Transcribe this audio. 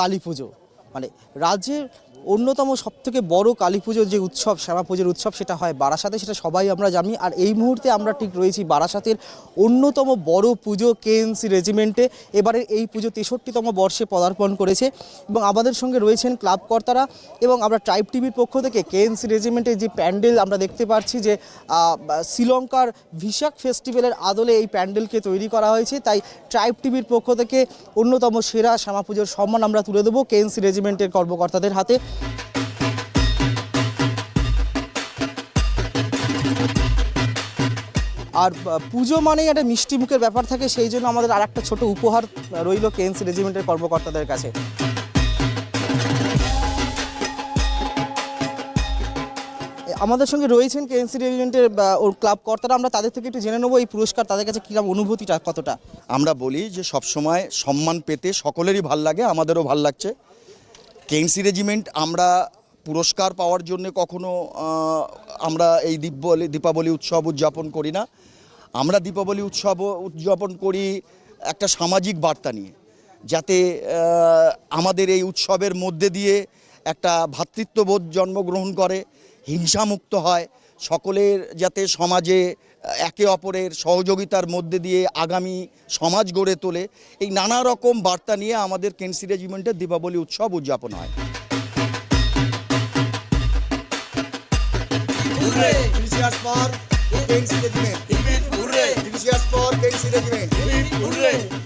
কালী পুজো, মানে রাজ্যের অন্যতম সবথেকে বড় কালী পুজোর যে উৎসব, শ্যামা পুজোর উৎসব, সেটা হয় বারাসাতে, সেটা সবাই আমরা জানি। আর এই মুহূর্তে আমরা ঠিক রয়েছি বারাসাতের অন্যতম বড় পুজো কেএনসি রেজিমেন্টে। এবারে এই পুজো 63তম বর্ষে পদার্পণ করেছে এবং আমাদের সঙ্গে রয়েছেন ক্লাব কর্তারা। এবং আমরা ট্রাইব টিভির পক্ষ থেকে কেএনসি রেজিমেন্টের যে প্যান্ডেল আমরা দেখতে পাচ্ছি যে শ্রীলঙ্কার ভিশাখ ফেস্টিভ্যালের আদলে এই প্যান্ডেলকে তৈরি করা হয়েছে, তাই ট্রাইব টিভির পক্ষ থেকে অন্যতম সেরা শ্যামা পুজোর সম্মান আমরা তুলে দেবো কেএনসি রেজিমেন্টের কর্মকর্তাদের হাতে। আর পুজো মানেই একটা মিষ্টি মুখের ব্যাপার থাকে, সেই জন্য আমাদের আর একটা ছোট উপহার রইল কেএনসি রেজিমেন্টের কর্মকর্তাদের কাছে। আমাদের সঙ্গে রয়েছেন কেএনসি রেজিমেন্টের ওর ক্লাব কর্তারা, আমরা তাদের থেকে একটু জেনে নেবো এই পুরস্কার তাদের কাছে কীরকম অনুভূতিটা কতটা। আমরা বলি যে সবসময় সম্মান পেতে সকলেরই ভাল লাগে, আমাদেরও ভাল লাগছে। কেএনসি রেজিমেন্ট আমরা পুরস্কার পাওয়ার জন্য কখনো আমরা এই দীপাবলি উৎসব উদযাপন করি না। আমরা দীপাবলি উৎসব উদযাপন করি একটা সামাজিক বার্তা নিয়ে, যাতে আমাদের এই উৎসবের মধ্যে দিয়ে একটা ভ্রাতৃত্ববোধ জন্মগ্রহণ করে, হিংসামুক্ত হয়, সকলের যাতে সমাজে একে অপরের সহযোগিতার মধ্যে দিয়ে আগামী সমাজ গড়ে তোলে, এই নানা রকম বার্তা নিয়ে আমাদের কেএনসি রেজিমেন্টের দীপাবলি উৎসব উদযাপন হয়। Cheers for KCBP. Cheers for KCBP.